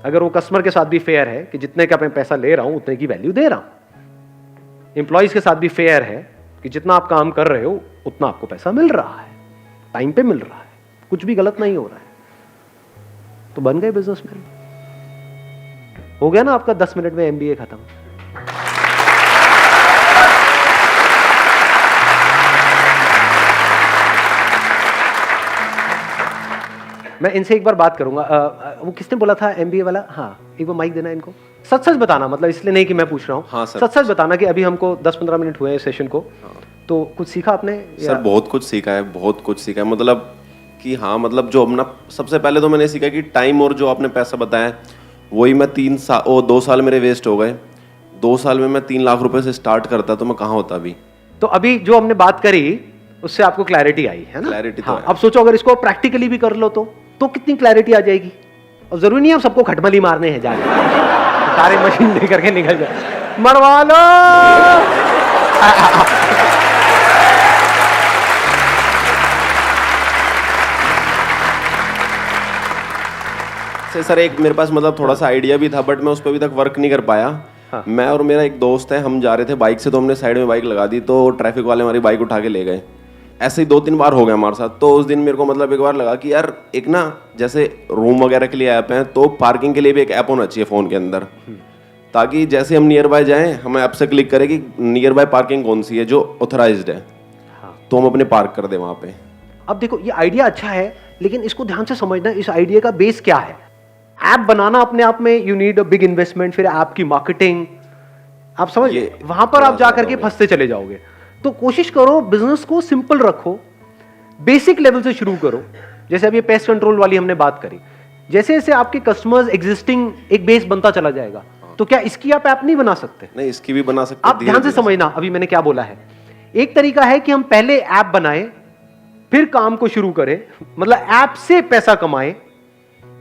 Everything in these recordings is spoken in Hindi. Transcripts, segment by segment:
अगर वो कस्टमर के साथ भी फेयर है कि जितने का मैं पैसा ले रहा हूं उतने की वैल्यू दे रहा हूं, एम्प्लॉइज के साथ भी फेयर है कि जितना आप काम कर रहे हो उतना आपको पैसा मिल रहा है, टाइम पे मिल रहा है, कुछ भी गलत नहीं हो रहा है, तो बन गए बिजनेसमैन। हो गया ना आपका 10 मिनट में एमबीए खत्म। मैं इनसे एक बार बात करूंगा। वो किसने बोला था एमबीए वाला? हाँ, एक बार माइक देना इनको। सच सच बताना, मतलब इसलिए नहीं कि मैं पूछ रहा हूँ। हाँ सर, सच सच बताना कि अभी हमको 10-15 मिनट हुए हैं सेशन को। हाँ। तो कुछ सीखा आपने? सर बहुत कुछ सीखा है, बहुत कुछ सीखा है। मतलब कि हाँ, मतलब जो अपना सबसे पहले तो मैंने सीखा कि टाइम और जो आपने पैसा बताया वही मैं 2 साल मेरे वेस्ट हो गए। 2 साल में मैं 3 लाख रुपए से स्टार्ट करता तो मैं कहाँ होता अभी। तो अभी जो हमने बात करी उससे आपको क्लैरिटी आई है ना? क्लैरिटी तो हाँ, है। अब सोचो अगर इसको प्रैक्टिकली भी कर लो तो कितनी क्लैरिटी आ जाएगी। और जरूरी नहीं है सबको खटमली मारने हैं जाके सारे मशीन लेकर के निकल जाए, मरवा लो। सर एक मेरे पास मतलब थोड़ा सा आइडिया भी था, बट मैं उस पर अभी तक वर्क नहीं कर पाया। हाँ। मैं और मेरा एक दोस्त है, हम जा रहे थे बाइक से, तो हमने साइड में बाइक लगा दी, तो ट्रैफिक वाले हमारी बाइक उठा के ले गए। ऐसे ही 2-3 बार हो गया हमारे साथ। तो उस दिन मेरे को मतलब एक बार लगा कि यार एक ना जैसे रूम वगैरह के लिए ऐप है, तो पार्किंग के लिए भी एक ऐप होना चाहिए फ़ोन के अंदर, ताकि जैसे हम नियर बाय जाएँ हम ऐप से क्लिक करें कि नियर बाय पार्किंग कौन सी है जो ऑथराइज्ड है। हाँ। तो हम अपने पार्क कर दें वहाँ पे। अब देखो ये आइडिया अच्छा है, लेकिन इसको ध्यान से समझना, इस आइडिया का बेस क्या है। ऐप बनाना अपने आप में you need a big investment, फिर ऐप की मार्केटिंग, आप समझ, वहां पर आप जाकर के फंसते चले जाओगे। तो कोशिश करो बिजनेस को सिंपल रखो, बेसिक लेवल से शुरू करो। जैसे अभी पेस्ट कंट्रोल वाली हमने बात करी, जैसे जैसे आपके कस्टमर्स एग्जिस्टिंग एक बेस बनता चला जाएगा, तो क्या इसकी आप ऐप नहीं बना सकते? नहीं, इसकी भी बना सकते। आप ध्यान से समझना अभी मैंने क्या बोला है। एक तरीका है कि हम पहले ऐप बनाएं, फिर काम को शुरू करें, मतलब ऐप से पैसा कमाएं,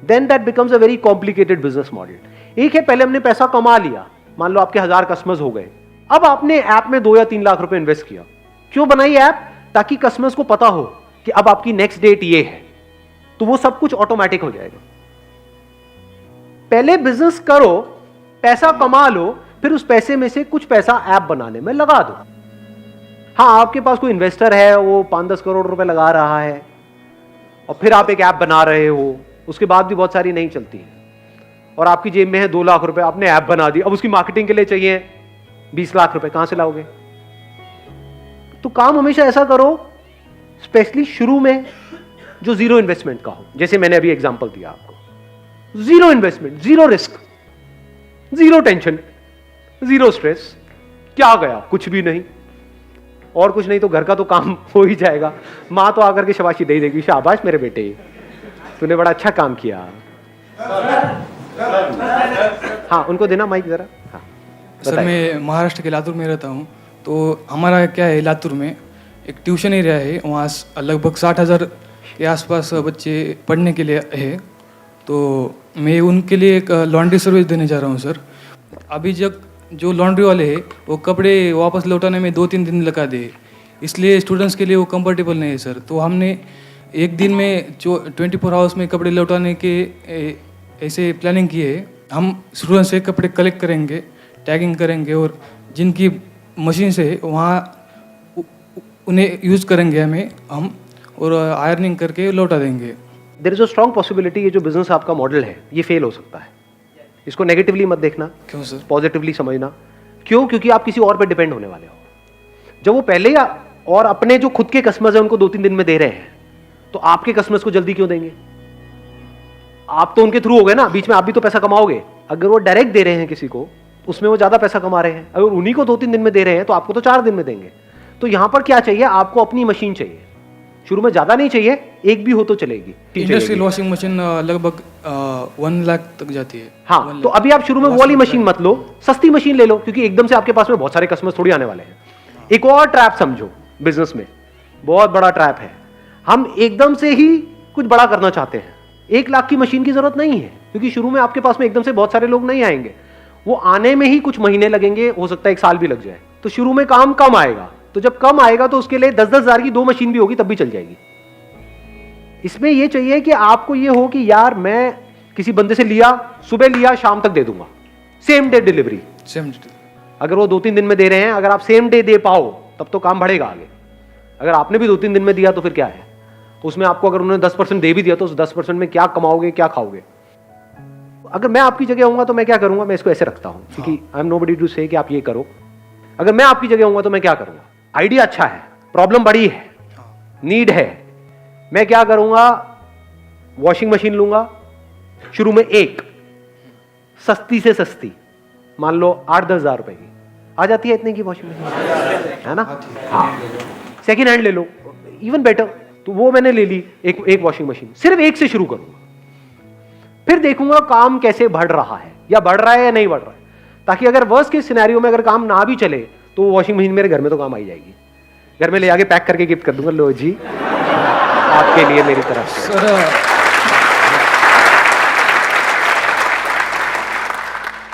then that becomes a very complicated business model। एक है पहले हमने पैसा कमा लिया, मान लो आपके 1000 कस्टमर्स हो गए, अब आपने ऐप में 2 या 3 लाख रुपए इन्वेस्ट किया। क्यों बनाई ऐप? ताकि कस्टमर्स को पता हो कि अब आपकी नेक्स्ट डेट ये है, तो वो सब कुछ ऑटोमेटिक हो जाएगा। पहले बिजनेस करो, पैसा कमा लो, फिर उस पैसे में से कुछ पैसा ऐप बनाने में लगा दो। हाँ, आपके पास कोई इन्वेस्टर है, वो 5-10 करोड़ रुपए लगा रहा है, और फिर आप एक ऐप बना रहे हो, उसके बाद भी बहुत सारी नहीं चलती है, और आपकी जेब में है 2 लाख रुपए, आपने ऐप बना दी, अब उसकी मार्केटिंग के लिए चाहिए 20 लाख रुपए, कहां से लाओगे? तो काम हमेशा ऐसा करो, स्पेशली शुरू में, जो जीरो इन्वेस्टमेंट का हो। जैसे मैंने अभी एग्जांपल दिया आपको, zero investment, zero risk, zero tension, zero stress. क्या गया? कुछ भी नहीं, और कुछ नहीं तो घर का तो काम हो ही जाएगा। मां तो आकर के शाबाशी दे देगी, शाबाश मेरे बेटे, तूने बड़ा अच्छा काम किया। हाँ, उनको देना माइक जरा। हाँ, सर मैं महाराष्ट्र के लातूर में रहता हूँ। तो हमारा क्या है, लातूर में एक ट्यूशन एरिया है, वहाँ लगभग 60,000 के आसपास बच्चे पढ़ने के लिए है। तो मैं उनके लिए एक लॉन्ड्री सर्विस देने जा रहा हूँ सर। अभी जो लॉन्ड्री वाले हैं वो कपड़े वापस लौटाने में 2-3 दिन लगा दे, इसलिए स्टूडेंट्स के लिए वो कंफर्टेबल नहीं है सर। तो हमने एक दिन में जो 24 आवर्स में कपड़े लौटाने के ऐसे प्लानिंग की है। हम स्टूडेंट से कपड़े कलेक्ट करेंगे, टैगिंग करेंगे, और जिनकी मशीन से वहाँ उन्हें यूज़ करेंगे हम, और आयरनिंग करके लौटा देंगे। There is a strong possibility ये जो बिजनेस आपका मॉडल है ये फेल हो सकता है। इसको नेगेटिवली मत देखना। क्यों सर? पॉजिटिवली समझना। क्यों? क्योंकि आप किसी और पे डिपेंड होने वाले हो। जब वो पहले और अपने जो खुद के कस्टमर्स हैं उनको 2-3 दिन में दे रहे हैं, तो आपके कस्टमर्स को जल्दी क्यों देंगे? आप तो उनके थ्रू हो गए ना, बीच में आप भी तो पैसा कमाओगे। अगर वो डायरेक्ट दे रहे हैं किसी को, उसमें वो ज्यादा पैसा कमा रहे हैं। अगर उन्हीं को 2-3 दिन में दे रहे हैं तो आपको तो 4 दिन में देंगे। तो यहां पर क्या चाहिए? आपको अपनी मशीन चाहिए। शुरू में ज्यादा नहीं चाहिए, एक भी हो तो चलेगी। इंडस्ट्रियल वॉशिंग मशीन लगभग 1 लाख तक जाती है। हाँ, तो अभी आप शुरू में वो वाली मशीन मत लो, सस्ती मशीन ले लो, क्योंकि एकदम से आपके पास में बहुत सारे कस्टमर्स थोड़ी आने वाले हैं। एक और ट्रैप समझो बिजनेस में, बहुत बड़ा ट्रैप है। हम एकदम से ही कुछ बड़ा करना चाहते हैं। 1 लाख की मशीन की जरूरत नहीं है, क्योंकि शुरू में आपके पास में एकदम से बहुत सारे लोग नहीं आएंगे। वो आने में ही कुछ महीने लगेंगे, हो सकता है 1 साल भी लग जाए। तो शुरू में काम कम आएगा, तो जब कम आएगा तो उसके लिए 10-10 हजार की 2 मशीन भी होगी तब भी चल जाएगी। इसमें यह चाहिए कि आपको ये हो कि यार मैं किसी बंदे से लिया, सुबह लिया, शाम तक दे दूंगा, सेम डे डिलीवरी। सेम। अगर वो 2-3 दिन में दे रहे हैं, अगर आप सेम डे दे पाओ तब तो काम बढ़ेगा आगे। अगर आपने भी 2-3 दिन में दिया तो फिर क्या है, उसमें आपको अगर उन्होंने 10% दे भी दिया तो उस 10% में क्या कमाओगे, क्या खाओगे। अगर मैं आपकी जगह होऊंगा तो मैं क्या करूंगा, मैं इसको ऐसे रखता हूं क्योंकि आई एम नोबडी टू से कि आप ये करो। अगर मैं आपकी जगह होऊंगा तो मैं क्या करूंगा, आइडिया अच्छा है, प्रॉब्लम बड़ी है, नीड है, मैं क्या करूंगा, वॉशिंग मशीन लूंगा, शुरू में एक सस्ती से सस्ती, मान लो 8-10 हज़ार रुपए की आ जाती है, इतने की वॉशिंग मशीन है ना, हाँ, सेकेंड हैंड ले लो, इवन बेटर। तो वो मैंने ले ली एक वॉशिंग मशीन, सिर्फ एक से शुरू करूंगा, फिर देखूंगा काम कैसे बढ़ रहा है, या बढ़ रहा है या नहीं बढ़ रहा है, ताकि अगर वर्स्ट के सिनेरियो में अगर काम ना भी चले तो वो वॉशिंग मशीन मेरे घर में तो काम आई जाएगी। घर में ले आके पैक करके गिफ्ट कर दूंगा, लो जी आपके लिए मेरी तरफ से।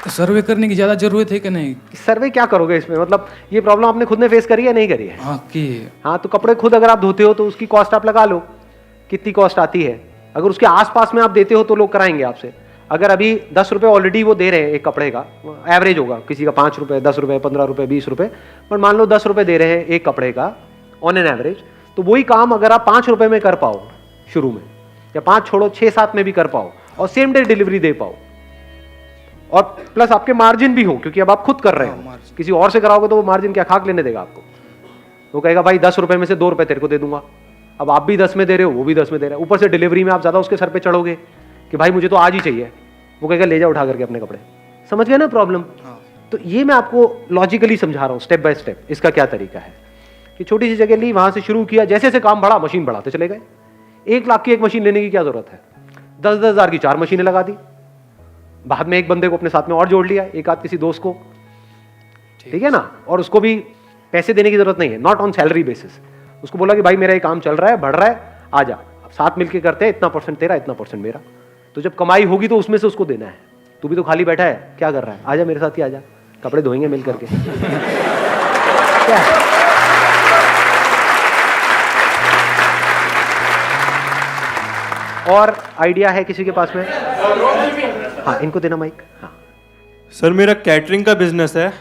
सर्वे करने की ज्यादा जरूरत है कि नहीं? सर्वे क्या करोगे इसमें, मतलब ये प्रॉब्लम आपने खुद ने फेस करी है नहीं करी है? हाँ की। हाँ, तो कपड़े खुद अगर आप धोते हो तो उसकी कॉस्ट आप लगा लो, कितनी कॉस्ट आती है। अगर उसके आसपास में आप देते हो तो लोग कराएंगे आपसे। अगर अभी 10 रुपये ऑलरेडी वो दे रहे हैं एक कपड़े का, एवरेज होगा, किसी का 5 रुपये, 10 रुपये, 15 रुपये, 20 रुपये, पर मान लो 10 रुपये दे रहे हैं एक कपड़े का ऑन एन एवरेज, तो वही काम अगर आप 5 रुपये में कर पाओ शुरू में, या 5 छोड़ो 6-7 में भी कर पाओ और सेम डे डिलीवरी दे पाओ, और प्लस आपके मार्जिन भी हो, क्योंकि अब आप खुद कर रहे हो, किसी और से कराओगे तो वो मार्जिन क्या खाक लेने देगा आपको। वो कहेगा भाई 10 रुपये में से 2 रुपये तेरे को दे दूंगा। अब आप भी 10 में दे रहे हो, वो भी 10 में दे रहा है, ऊपर से डिलीवरी में आप ज्यादा उसके सर पे चढ़ोगे कि भाई मुझे तो आज ही चाहिए, वो कहेगा ले जा उठा करके अपने कपड़े। समझ गए ना प्रॉब्लम? तो ये मैं आपको लॉजिकली समझा रहा हूँ, स्टेप बाय स्टेप, इसका क्या तरीका है कि छोटी सी जगह ली, वहां से शुरू किया, जैसे जैसे काम बढ़ा मशीन बढ़ाते चले गए। 1 लाख की एक मशीन लेने की क्या जरूरत है, 10-10 हज़ार की 4 मशीनें लगा दी, बाद में एक बंदे को अपने साथ में और जोड़ लिया, एक आध किसी दोस्त को, ठीक है ना, और उसको भी पैसे देने की जरूरत नहीं है, नॉट ऑन सैलरी बेसिस। उसको बोला कि भाई मेरा ये काम चल रहा है, बढ़ रहा है, आ जा, साथ मिलके करते हैं, इतना परसेंट तेरा, इतना परसेंट मेरा, तो जब कमाई होगी तो उसमें से उसको देना है। तू भी तो खाली बैठा है, क्या कर रहा है, आजा मेरे साथ ही आजा, कपड़े धोएंगे मिल करके। क्या है? और आइडिया है किसी के पास में? हाँ, इनको देना माइक। हाँ सर, मेरा कैटरिंग का बिजनेस है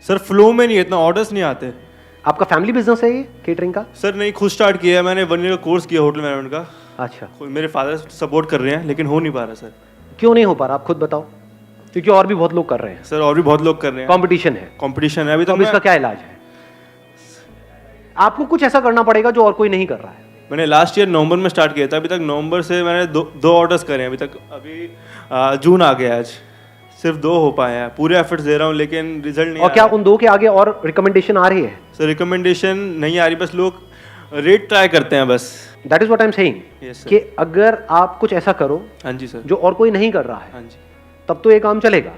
सर, फ्लो में नहीं, इतना ऑर्डर्स नहीं आते। आपका फैमिली बिजनेस है ये केटरिंग का? सर नहीं, खुद स्टार्ट किया है मैंने, 1 ईयर का कोर्स किया होटल मैनेजमेंट का। अच्छा, मेरे फादर सपोर्ट कर रहे हैं लेकिन हो नहीं पा रहा सर। क्यों नहीं हो पा रहा, आप खुद बताओ, क्योंकि और भी बहुत लोग कर रहे हैं। सर और भी बहुत लोग कर रहे हैं, कंपटीशन है, कंपटीशन है अभी तो तो। इसका क्या इलाज है? आपको कुछ ऐसा करना पड़ेगा जो और कोई नहीं कर रहा है। मैंने लास्ट ईयर नवंबर में स्टार्ट किया था, अभी तक नवंबर से मैंने 2 ऑर्डर्स करे हैं अभी तक। अभी जून आ गया, आज सिर्फ 2 हो पाए हैं। पूरे एफर्ट्स दे रहा हूँ लेकिन रिजल्ट नहीं। और क्या उन 2 के आगे और रिकमेंडेशन आ रही है? सर रिकमेंडेशन नहीं आ रही, बस लोग रेट ट्राई करते हैं बस। That is what I am saying, कि अगर आप कुछ ऐसा करो हाँ जी सर, जो और कोई नहीं कर रहा है, हाँ जी, तब तो ये काम चलेगा।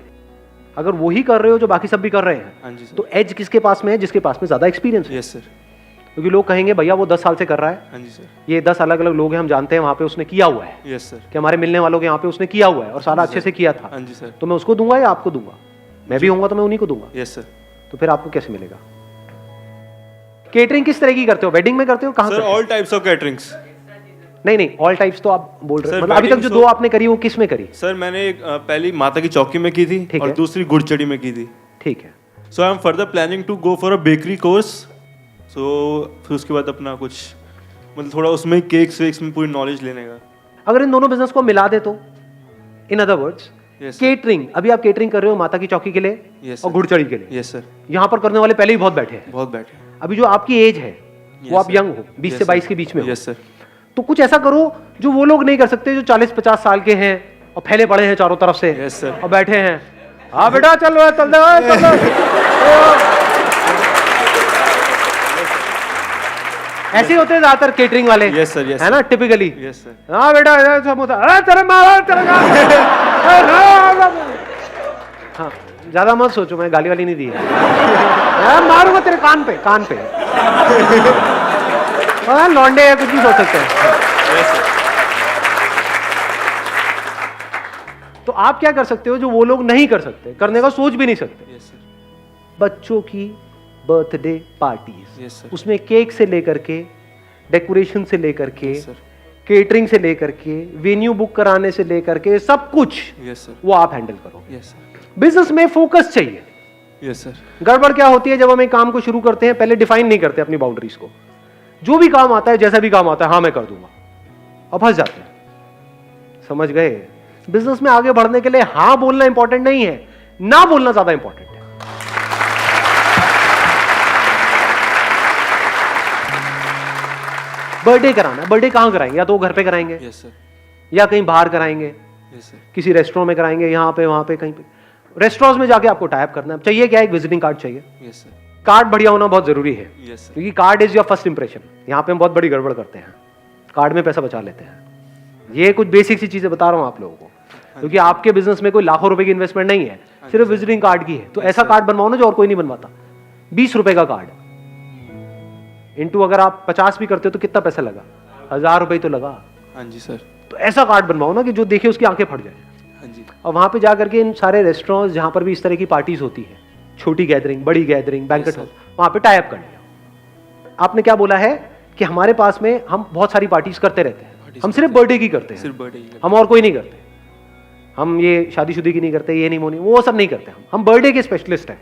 अगर वही कर रहे हो जो बाकी सब भी कर रहे हैं, हाँ जी सर, तो एज किसके पास में है? जिसके पास में ज्यादा एक्सपीरियंस है। यस सर, क्योंकि लोग कहेंगे भैया वो 10 साल से कर रहा है, हाँ जी सर, ये 10 अलग अलग लोग हैं, हम जानते हैं वहां पे उसने किया हुआ है, यस सर, कि हमारे मिलने वालों के यहाँ पे उसने किया हुआ है और सारा अच्छे से किया था, हाँ जी सर, तो मैं उसको दूंगा या आपको दूंगा? मैं भी होऊंगा तो मैं उन्हीं को दूंगा। Yes sir. तो फिर आपको कैसे मिलेगा? केटरिंग किस तरह की करते हो? वेडिंग में करते हो? कहाँ सर करते हो? All types of caterings. नहीं, ऑल टाइप्स तो आप बोल रहे हो, सर, मतलब अभी तक जो wedding 2 आपने करी वो किस में करी? सर मैंने पहली माता की चौकी में की थी ठीक और है। दूसरी गुड़चड़ी में की थी। ठीक है, so I am further planning to go for a bakery course. So फिर उसके बाद अपना कुछ मतलब थोड़ा उसमें केक्स वेक्स में पूरी नॉलेज लेने का। अगर इन दोनों बिजनेस को मिला दे तो, in other words, yes catering, अभी आप केटरिंग कर रहे हो माता की चौकी के लिए यस और गुड़चड़ी के लिए, यस सर, यहाँ पर करने वाले पहले ही बहुत बैठे हैं। बहुत बैठे। अभी जो आपकी एज है वो आप यंग हो, 20 से 22 के बीच में हो, यस सर, तो कुछ ऐसा करो जो वो लोग नहीं कर सकते जो 40-50 साल के हैं और फैले पड़े हैं चारों तरफ से, यस सर, और बैठे हैं। हाँ बेटा चल रहा चल रहा चल रहा। ऐसे ही होते हैं ज्यादातर केटरिंग वाले, यस सर, यस है ना, टिपिकली। यस सर, हाँ बेटा समोसा, अरे तेरे मारा तेरे हाँ, ज्यादा मत सोचो, मैं गाली वाली नहीं दी है। मारूंगा तेरे कान पे, कान पे। हाँ, लौंडे है, कुछ भी सोच सकते हैं। Yes sir. तो आप क्या कर सकते हो जो वो लोग नहीं कर सकते, करने का सोच भी नहीं सकते? यस सर, बच्चों की बर्थडे पार्टीज, यस सर, उसमें केक से लेकर के, डेकोरेशन से लेकर के, यस सर, केटरिंग से लेकर के वेन्यू बुक कराने से लेकर के सब कुछ यस सर, वो आप हैंडल करो। यस सर, बिजनेस में फोकस चाहिए। यस सर, गड़बड़ क्या होती है, जब हम एक काम को शुरू करते हैं पहले डिफाइन नहीं करते अपनी बाउंड्रीज को। जो भी काम आता है, जैसा भी काम आता है, हाँ मैं कर दूंगा, अब फंस जाते हैं। समझ गए? बिजनेस में आगे बढ़ने के लिए हाँ बोलना इंपॉर्टेंट नहीं है, ना बोलना ज्यादा इंपॉर्टेंट है। बर्थडे कराना, बर्थडे कहां कराएंगे? या तो घर पे कराएंगे, यस सर, या कहीं बाहर कराएंगे, यस सर, किसी रेस्टोरेंट में कराएंगे, यहाँ पे वहां पे कहीं पे। रेस्टोरेंट में जाके आपको टाइप करना है। चाहिए क्या? एक विजिटिंग कार्ड चाहिए। यस सर, कार्ड बढ़िया होना बहुत जरूरी है, यस सर, क्योंकि card is your first impression. यहाँ पे हम बहुत बड़ी गड़बड़ करते हैं, कार्ड में पैसा बचा लेते हैं। ये कुछ बेसिक सी चीजें बता रहा हूँ आप लोगों को, क्योंकि आपके बिजनेस में कोई लाखों रुपए की इन्वेस्टमेंट नहीं है, सिर्फ विजिटिंग कार्ड की है। तो ऐसा कार्ड बनवाओ ना जो और कोई नहीं बनवाता। 20 रुपए का कार्ड इंटू अगर आप 50 भी करते हो तो कितना पैसा लगा? 1000 रुपए तो लगा। हाँ जी सर, तो ऐसा कार्ड बनवाओ ना कि जो देखे उसकी आंखें फट जाए। हाँ जी, और वहां पे जा करके इन सारे रेस्टोरेंट्स जहां पर भी इस तरह की पार्टीज होती है, छोटी गैदरिंग, बड़ी गैदरिंग, बैंकेट हॉल, वहां पे टाई अप कर लिया। आपने क्या बोला है कि हमारे पास में हम बहुत सारी पार्टीज करते रहते हैं, हम सिर्फ बर्थडे की करते हैं, सिर्फ बर्थडे की हम और कोई नहीं करते। हम ये शादीशुदी की नहीं करते, ये नहीं मोनी, वो सब नहीं करते। हम बर्थडे के स्पेशलिस्ट हैं।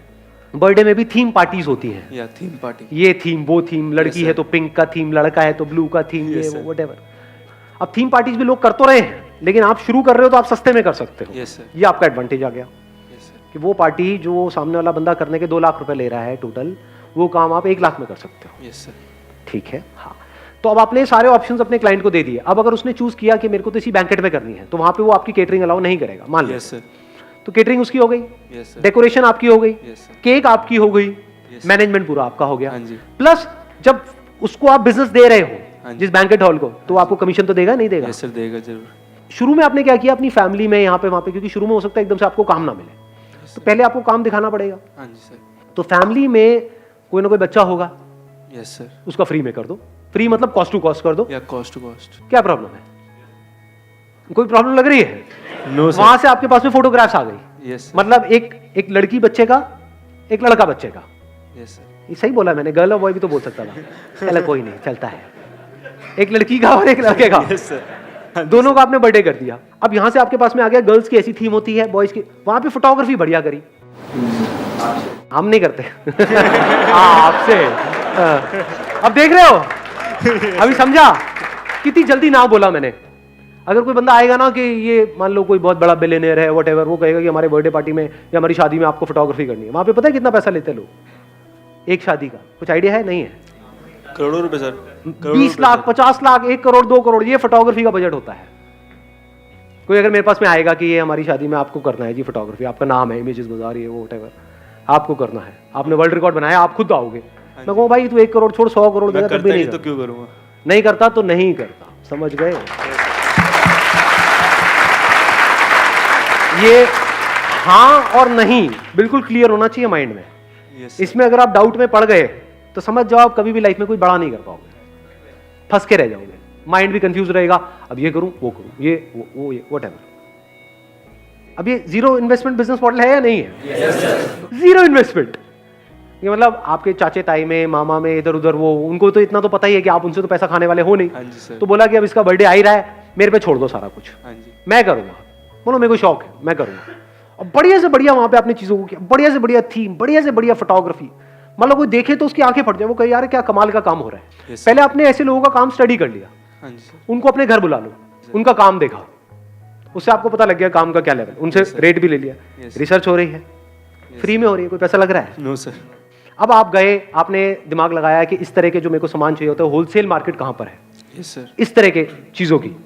बर्थडे में भी थीम पार्टीज होती हैं, या थीम पार्टी, ये थीम, वो थीम, लड़की है तो पिंक का थीम, लड़का है तो ब्लू का थीम, ये वो व्हाटएवर। अब थीम पार्टीज भी लोग कर तो रहे हैं, लेकिन आप शुरू कर रहे हो तो आप सस्ते में कर सकते हो। यस सर, ये आपका एडवांटेज आ गया यस सर, कि वो पार्टी जो सामने वाला बंदा करने के 2 लाख रुपए ले रहा है टोटल, वो काम आप 1 लाख में कर सकते हो। यस सर, ठीक है, हाँ। तो अब आपने सारे ऑप्शंस अपने क्लाइंट को दे दिए। अब अगर उसने चूज किया कि मेरे को तो इसी बैंकेट में करनी है, तो वहां पे वो आपकी केटरिंग अलाउ नहीं करेगा, मान लो। यस सर, तो केटरिंग उसकी हो गई, यस सर, डेकोरेशन आपकी हो गई, यस सर, केक आपकी हो गई, Yes, मैनेजमेंट पूरा आपका हो गया। हाँ जी, प्लस जब उसको आप बिजनेस दे रहे हो, हाँ जी, जिस बैंकेट हॉल को, तो आपको कमीशन तो देगा नहीं देगा? यस सर, देगा जरूर। शुरू में आपने क्या किया अपनी फैमिली में, यहाँ पे वहां पे, क्योंकि शुरू में हो सकता है एकदम से आपको काम ना मिले, तो पहले आपको काम दिखाना पड़ेगा। हाँ जी सर, तो फैमिली में कोई ना कोई बच्चा होगा, यस सर, उसका फ्री में कर दो। फ्री मतलब कॉस्ट टू कॉस्ट कर दो। या कॉस्ट टू कॉस्ट। क्या प्रॉब्लम है? कोई प्रॉब्लम लग रही है? नो सर, वहां से आपके पास में फोटोग्राफ्स आ गई, यस सर, मतलब एक लड़की बच्चे का, एक लड़का बच्चे का। यस सर, ये सही बोला मैंने? गर्ल और बॉय भी तो बोल सकता था। चलो कोई नहीं, चलता है। एक लड़की का और एक लड़के का, यस सर, दोनों का आपने बर्थडे कर दिया। अब यहां से आपके पास में आ गया, गर्ल्स की ऐसी थीम होती है, बॉयज की, वहां पे फोटोग्राफी बढ़िया करी। हम नहीं करते। आपसे अब देख रहे हो, अभी समझा कितनी जल्दी ना बोला मैंने। अगर कोई बंदा आएगा ना कि ये मान लो कोई बहुत बड़ा बिलियनियर है, व्हाटएवर, वो कहेगा कि हमारे बर्थडे पार्टी में या हमारी शादी में आपको फोटोग्राफी करनी है, वहां पे पता है कितना पैसा लेते हैं लोग एक शादी का? कुछ आइडिया है? नहीं है? करोड़ों रुपए सर, 20 लाख, 50 लाख, 1 करोड़, 2 करोड़, ये फोटोग्राफी का बजट होता है। कोई अगर मेरे पास में आएगा कि ये हमारी शादी में आपको करना है जी फोटोग्राफी, आपका नाम है इमेजेस बाजार, ये वो व्हाटएवर, आपको करना है, आपने वर्ल्ड रिकॉर्ड बनाया, आप खुद आओगे, मैं कहूँ भाई तू 1 करोड़ छोड़ 100 करोड़ देगा, तब भी नहीं तो क्यों करूँगा? नहीं करता तो नहीं करता। समझ गए? ये हाँ और नहीं बिल्कुल क्लियर होना चाहिए माइंड में। यस, इसमें अगर आप डाउट में पड़ गए तो समझ जाओ आप कभी भी लाइफ में कोई बड़ा नहीं कर पाओगे, फंस के रह जाओगे, माइंड भी कंफ्यूज रहेगा, अब ये करूं वो करूं, ये वो ये व्हाटएवर। अब ये जीरो इन्वेस्टमेंट बिजनेस मॉडल है या नहीं है? जीरो इन्वेस्टमेंट, ये मतलब आपके चाचे ताई में, मामा में, इधर उधर, वो उनको तो इतना तो पता ही है कि आप उनसे तो पैसा खाने वाले हो नहीं। हाँ जी सर, तो बोला कि अब इसका बर्थडे आ ही रहा है, मेरे पे छोड़ दो सारा कुछ, हाँ जी, मैं करूंगा। बोलो मेरे को शौक है, मैं करूंगा। और बढ़िया से बढ़िया वहां पे आपने चीजों को किया, बढ़िया से बढ़िया थीम, बढ़िया से बढ़िया फोटोग्राफी, मतलब कोई देखे तो उसकी आंखें फट जाए, वो कहे यार क्या कमाल का काम हो रहा है। Yes, पहले आपने ऐसे लोगों का काम स्टडी कर लिया, हाँ जी सर, उनको अपने घर बुला लो, उनका काम देखा, उससे आपको पता लग गया काम का क्या लेवल, उनसे रेट भी ले लिया, Yes, रिसर्च हो रही है, फ्री में हो रही है, कोई पैसा लग रहा है? नो सर, अब आप गए, आपने दिमाग लगाया कि इस तरह के जो मेरे को सामान चाहिए होता है, होलसेल मार्केट कहां पर है यस सर, इस तरह के चीजों की।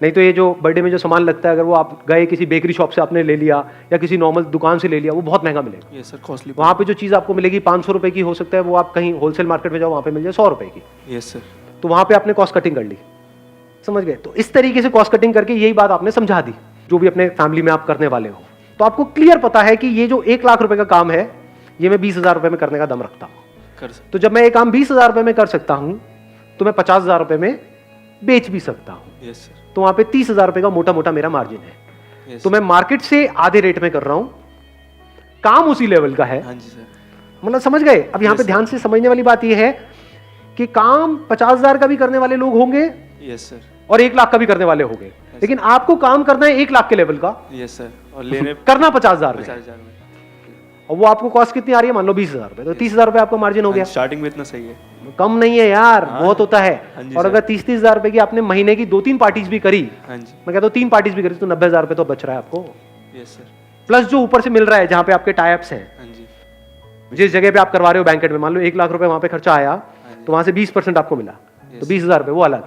नहीं तो ये जो बर्थडे में जो सामान लगता है, अगर वो आप गए किसी बेकरी शॉप से आपने ले लिया या किसी नॉर्मल दुकान से ले लिया, वो बहुत महंगा मिलेगा। यस सर, कॉस्टली, वहां पे जो चीज आपको मिलेगी 500 रुपए की, हो सकता है वो आप कहीं होलसेल मार्केट में जाओ वहां पे मिल जाए 100 रुपए की। यस सर, तो वहां पे आपने कॉस्ट कटिंग कर ली, समझ गए? तो इस तरीके से कॉस्ट कटिंग करके यही बात आपने समझा दी जो भी अपने फैमिली में आप करने वाले हो। तो आपको क्लियर पता है कि ये जो 1 लाख रुपए का काम है, ये मैं 20,000 रुपए में करने का दम रखता हूँ। कर सकते, तो जब मैं ये काम 20,000 रुपए में कर सकता हूं तो मैं 50,000 रुपए में बेच भी सकता हूं, यस सर, तो वहां पे 30,000 रुपए का मोटा मोटा मेरा मार्जिन है। यस, तो मैं मार्केट से आधे रेट में कर रहा हूं, काम उसी लेवल का है, हाँ जी सर, मतलब समझ गए? अब यहां पे ध्यान से समझने वाली बात यह है कि काम 50,000 का भी करने वाले लोग होंगे, यस सर, और 1 लाख का भी करने वाले हो गए, लेकिन आपको काम करना है 1 लाख के लेवल का, यस सर, और लेने करना 50,000 में, 50,000 में। और वो आपको कॉस्ट कितनी आ रही है, मान लो 20,000 रुपए, तो 30,000 रुपए आपका मार्जिन हो गया। स्टार्टिंग में इतना सही है। कम नहीं है यार, बहुत होता है। हाँ जी और सर। अगर 30,000 रुपए की आपने महीने की 2-3 पार्टीज भी करी, हाँ जी, मैं कहता हूँ 3 पार्टीज भी करी, तो 90,000 रुपए तो बच रहा है आपको, यस सर। प्लस जो ऊपर से मिल रहा है जहां पे आपके टाइप्स हैं, हाँ जी, जिस जगह पे आप करवा रहे हो बैंकेट में, मान लो 1 लाख रुपए वहां पे खर्चा आया, तो वहां से 20% आपको मिला, तो 20,000 रुपए वो अलग,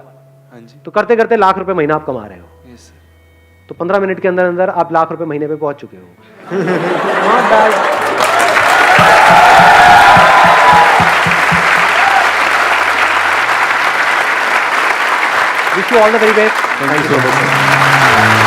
हाँ जी, तो करते करते लाख रुपए महीना आप कमा रहे हो, यस सर। तो 15 मिनट के अंदर अंदर आप लाख रुपए महीने पे पहुंच चुके हो। Not bad. Wish you all the very best. Thank you so much.